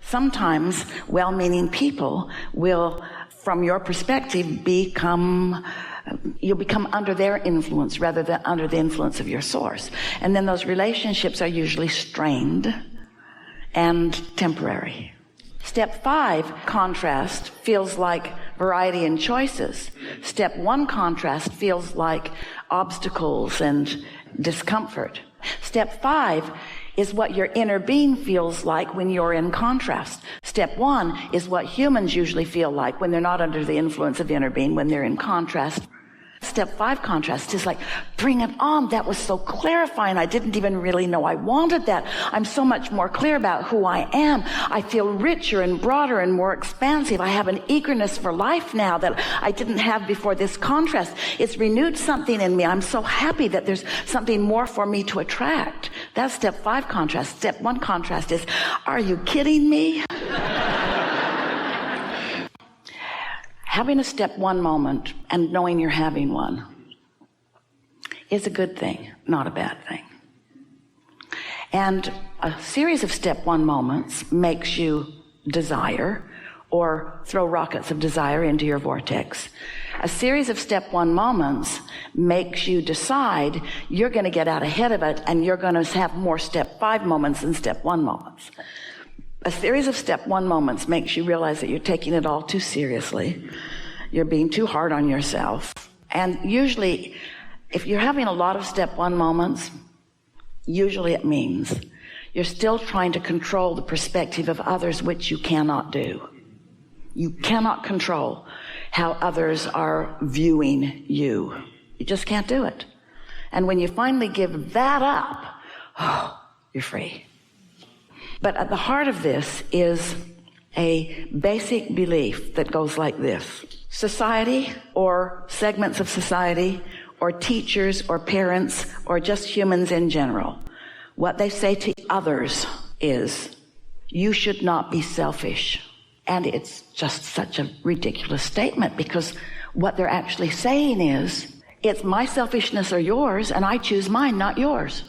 Sometimes well-meaning people will, from your perspective, you'll become under their influence rather than under the influence of your source. And then those relationships are usually strained and temporary. Step 5, contrast, feels like variety and choices. Step 1, contrast, feels like obstacles and discomfort. Step 5 is what your inner being feels like when you're in contrast. Step 1 is what humans usually feel like when they're not under the influence of inner being, when they're in contrast. Step 5 contrast is like, bring it on. That was so clarifying. I didn't even really know I wanted that. I'm so much more clear about who I am. I feel richer and broader and more expansive. I have an eagerness for life now that I didn't have before this contrast. It's renewed something in me. I'm so happy that there's something more for me to attract. That's step 5 contrast. Step 1 contrast is, are you kidding me? Having a step 1 moment and knowing you're having one is a good thing, not a bad thing. And a series of step 1 moments makes you desire or throw rockets of desire into your vortex. A series of step 1 moments makes you decide you're going to get out ahead of it and you're going to have more step 5 moments than step 1 moments. A series of step 1 moments makes you realize that you're taking it all too seriously. You're being too hard on yourself. And usually, if you're having a lot of step 1 moments, usually it means you're still trying to control the perspective of others, which you cannot do. You cannot control how others are viewing you. You just can't do it. And when you finally give that up, you're free. But at the heart of this is a basic belief that goes like this. Society, or segments of society, or teachers, or parents, or just humans in general, what they say to others is, you should not be selfish. And it's just such a ridiculous statement, because what they're actually saying is, it's my selfishness or yours, and I choose mine, not yours.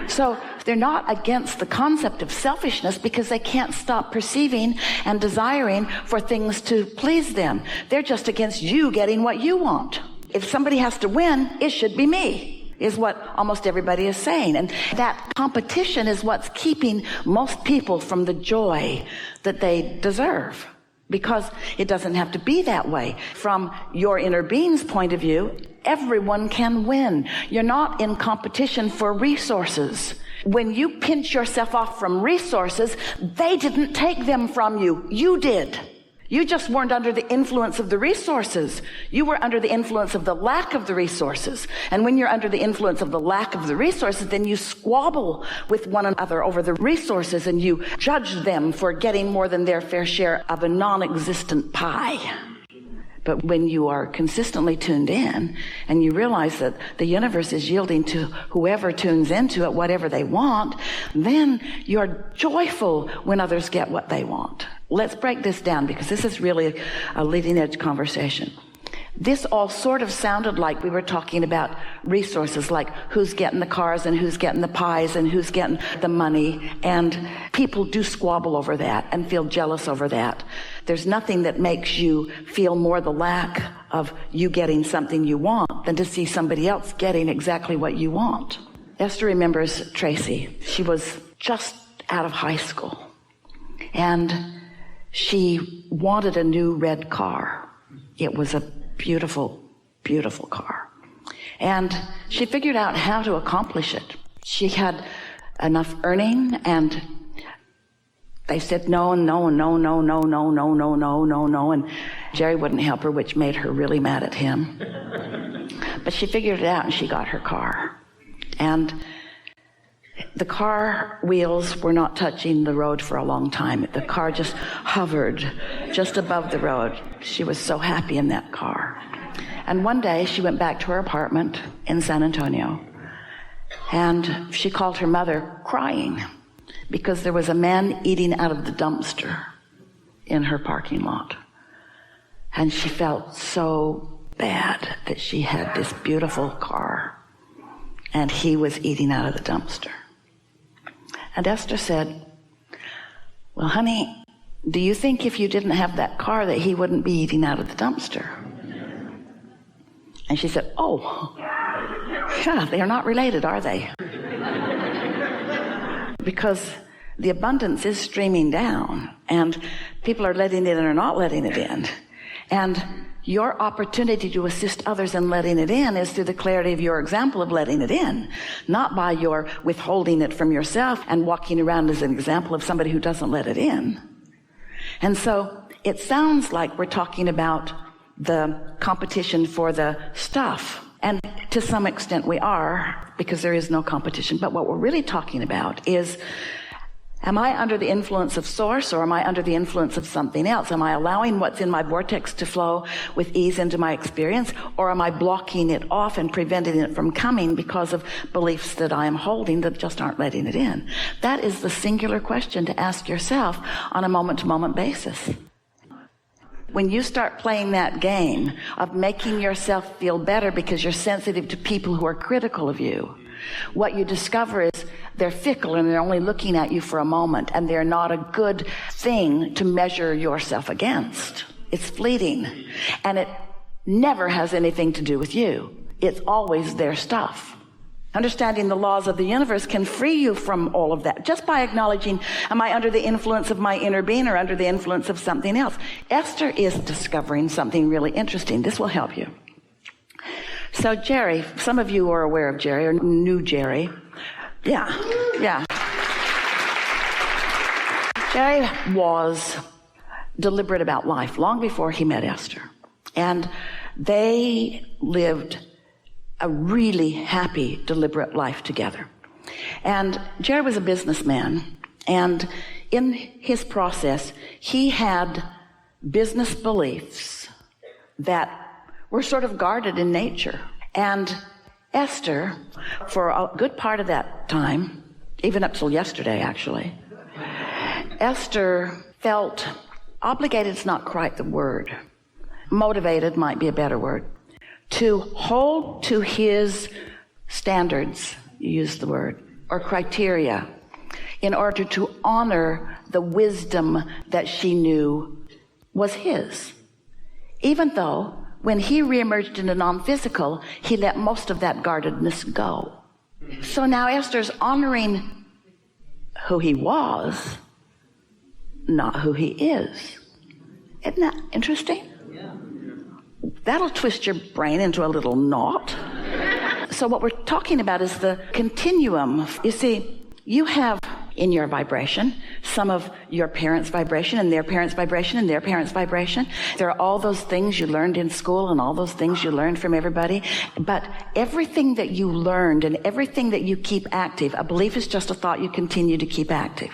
So they're not against the concept of selfishness because they can't stop perceiving and desiring for things to please them. They're just against you getting what you want. If somebody has to win, it should be me, is what almost everybody is saying. And that competition is what's keeping most people from the joy that they deserve, because it doesn't have to be that way. From your inner being's point of view, everyone can win. You're not in competition for resources. When you pinch yourself off from resources, they didn't take them from you. You did. You just weren't under the influence of the resources. You were under the influence of the lack of the resources. And when you're under the influence of the lack of the resources, then you squabble with one another over the resources and you judge them for getting more than their fair share of a non-existent pie. But when you are consistently tuned in and you realize that the universe is yielding to whoever tunes into it, whatever they want, then you're joyful when others get what they want. Let's break this down, because this is really a leading edge conversation. This all sort of sounded like we were talking about resources, like who's getting the cars and who's getting the pies and who's getting the money. And people do squabble over that and feel jealous over that. There's nothing that makes you feel more the lack of you getting something you want than to see somebody else getting exactly what you want. Esther remembers Tracy. She was just out of high school, and she wanted a new red car. It was a beautiful, beautiful car. And she figured out how to accomplish it. She had enough earning, and they said no, no, no, no, no, no, no, no, no, no, no. And Jerry wouldn't help her, which made her really mad at him. But she figured it out, and she got her car. And the car wheels were not touching the road for a long time. The car just hovered just above the road. She was so happy in that car. And one day she went back to her apartment in San Antonio, and she called her mother crying because there was a man eating out of the dumpster in her parking lot. And she felt so bad that she had this beautiful car and he was eating out of the dumpster. And Esther said, well, honey, do you think if you didn't have that car that he wouldn't be eating out of the dumpster? And she said, oh, yeah, they're not related, are they? Because the abundance is streaming down, and people are letting it in or not letting it in. And your opportunity to assist others in letting it in is through the clarity of your example of letting it in, not by your withholding it from yourself and walking around as an example of somebody who doesn't let it in. And so it sounds like we're talking about the competition for the stuff. And to some extent we are, because there is no competition. But what we're really talking about is, am I under the influence of source, or am I under the influence of something else? Am I allowing what's in my vortex to flow with ease into my experience, or am I blocking it off and preventing it from coming because of beliefs that I am holding that just aren't letting it in? That is the singular question to ask yourself on a moment-to-moment basis. When you start playing that game of making yourself feel better because you're sensitive to people who are critical of you, what you discover is they're fickle and they're only looking at you for a moment, and they're not a good thing to measure yourself against. It's fleeting, and it never has anything to do with you. It's always their stuff. Understanding the laws of the universe can free you from all of that just by acknowledging, am I under the influence of my inner being or under the influence of something else? Esther is discovering something really interesting. This will help you. So Jerry, some of you are aware of Jerry or knew Jerry. Yeah. Jerry was deliberate about life long before he met Esther. And they lived a really happy, deliberate life together. And Jerry was a businessman, and in his process, he had business beliefs that were sort of guarded in nature. And Esther, for a good part of that time, even up till yesterday actually, Esther felt obligated is not quite the word. Motivated might be a better word. To hold to his standards, you use the word, or criteria, in order to honor the wisdom that she knew was his. Even though when he reemerged into non-physical, he let most of that guardedness go. So now Esther's honoring who he was, not who he is. Isn't that interesting? Yeah. That'll twist your brain into a little knot. So what we're talking about is the continuum. You see, you have in your vibration some of your parents' vibration and their parents' vibration and their parents' vibration. There are all those things you learned in school and all those things you learned from everybody. But everything that you learned and everything that you keep active, a belief is just a thought you continue to keep active.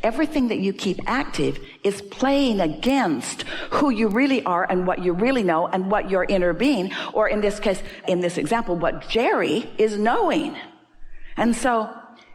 Everything that you keep active is playing against who you really are and what you really know and what your inner being, or in this case, in this example, what Jerry is knowing. And so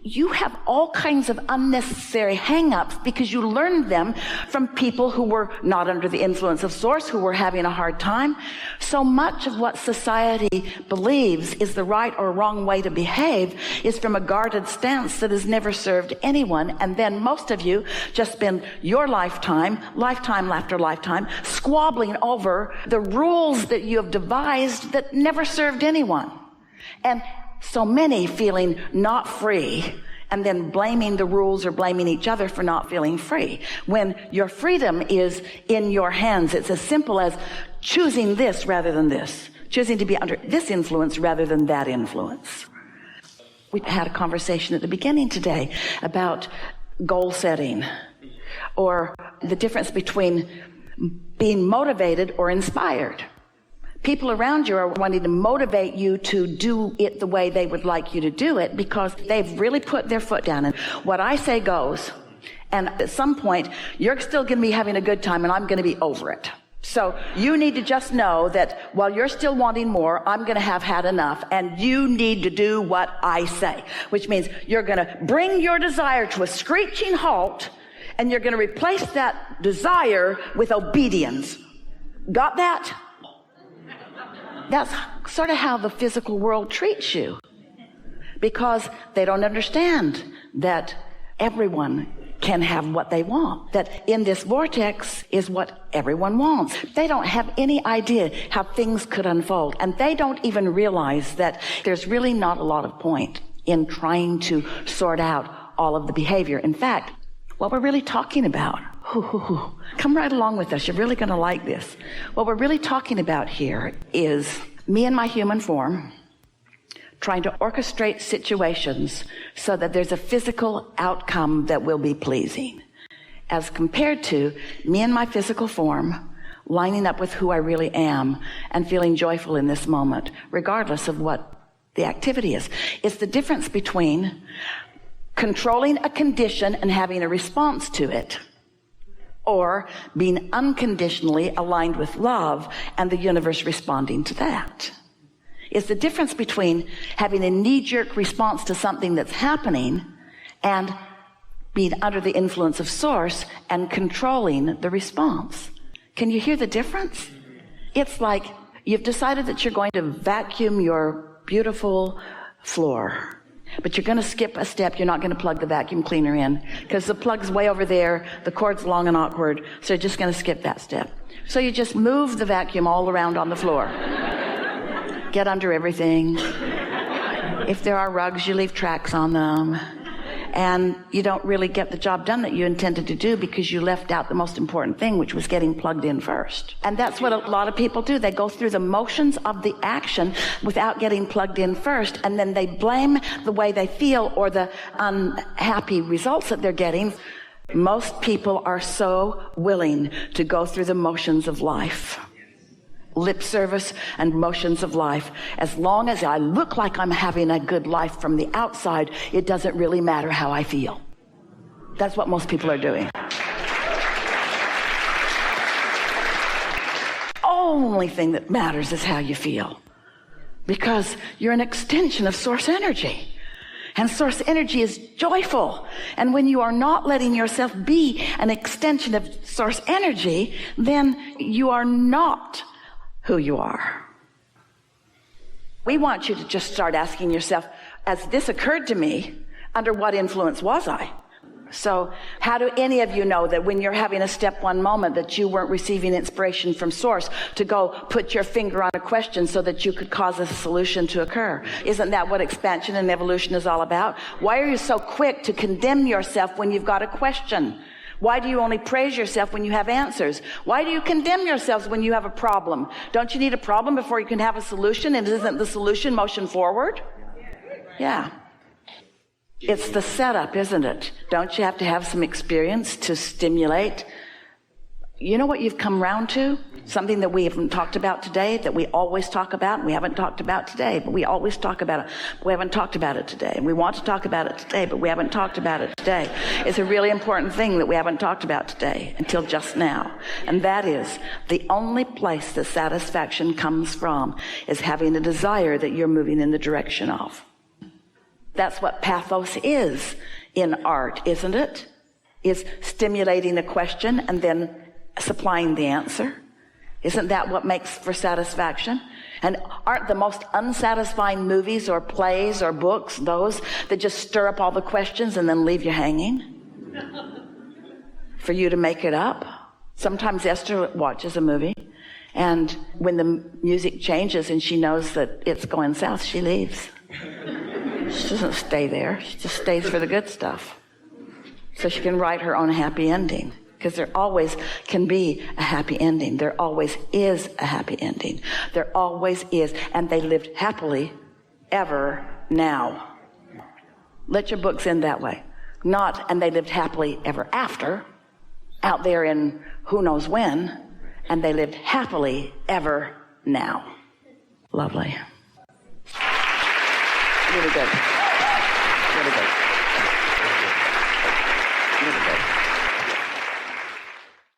you have all kinds of unnecessary hang-ups because you learned them from people who were not under the influence of source, who were having a hard time. So much of what society believes is the right or wrong way to behave is from a guarded stance that has never served anyone. And then most of you just spend your lifetime after lifetime, squabbling over the rules that you have devised that never served anyone. And so many feeling not free, and then blaming the rules or blaming each other for not feeling free. When your freedom is in your hands, it's as simple as choosing this rather than this, choosing to be under this influence rather than that influence. We had a conversation at the beginning today about goal setting, or the difference between being motivated or inspired. People around you are wanting to motivate you to do it the way they would like you to do it because they've really put their foot down. And what I say goes. And at some point, you're still going to be having a good time and I'm going to be over it. So you need to just know that while you're still wanting more, I'm going to have had enough, and you need to do what I say, which means you're going to bring your desire to a screeching halt, and you're going to replace that desire with obedience. Got that? That's sort of how the physical world treats you, because they don't understand that everyone can have what they want. That in this vortex is what everyone wants. They don't have any idea how things could unfold. And they don't even realize that there's really not a lot of point in trying to sort out all of the behavior. In fact, what we're really talking about, come right along with us. You're really going to like this. What we're really talking about here is me in my human form trying to orchestrate situations so that there's a physical outcome that will be pleasing, as compared to me in my physical form lining up with who I really am and feeling joyful in this moment, regardless of what the activity is. It's the difference between controlling a condition and having a response to it, or being unconditionally aligned with love and the universe responding to that. It's the difference between having a knee-jerk response to something that's happening and being under the influence of source and controlling the response. Can you hear the difference? It's like you've decided that you're going to vacuum your beautiful floor, but you're going to skip a step. You're not going to plug the vacuum cleaner in because the plug's way over there, the cord's long and awkward, so you're just going to skip that step. So you just move the vacuum all around on the floor. Get under everything. If there are rugs, you leave tracks on them. And you don't really get the job done that you intended to do because you left out the most important thing, which was getting plugged in first. And that's what a lot of people do. They go through the motions of the action without getting plugged in first, and then they blame the way they feel or the unhappy results that they're getting. Most people are so willing to go through the motions of life, lip service and motions of life. As long as I look like I'm having a good life from the outside, it doesn't really matter how I feel. That's what most people are doing. Only thing that matters is how you feel, because you're an extension of source energy. And source energy is joyful. And when you are not letting yourself be an extension of source energy, then you are not who you are. We want you to just start asking yourself, as this occurred to me, under what influence was I? So how do any of you know that when you're having a step one moment that you weren't receiving inspiration from source to go put your finger on a question so that you could cause a solution to occur? Isn't that what expansion and evolution is all about? Why are you so quick to condemn yourself when you've got a question? Why do you only praise yourself when you have answers? Why do you condemn yourselves when you have a problem? Don't you need a problem before you can have a solution? And isn't the solution motion forward? Yeah. It's the setup, isn't it? Don't you have to have some experience to stimulate? You know what you've come round to? Something that we haven't talked about today, that we always talk about, and we haven't talked about today, but we always talk about it. But we haven't talked about it today. And we want to talk about it today, but we haven't talked about it today. It's a really important thing that we haven't talked about today until just now. And that is the only place that satisfaction comes from is having a desire that you're moving in the direction of. That's what pathos is in art, isn't it? Is stimulating a question and then supplying the answer. Isn't that what makes for satisfaction? And aren't the most unsatisfying movies or plays or books those that just stir up all the questions and then leave you hanging for you to make it up? Sometimes Esther watches a movie, and when the music changes and she knows that it's going south, she leaves. She doesn't stay there. She just stays for the good stuff, so she can write her own happy ending. Because there always can be a happy ending. There always is a happy ending. There always is. And they lived happily ever now. Let your books end that way. Not, and they lived happily ever after, out there in who knows when, and they lived happily ever now. Lovely. Really good. Really good.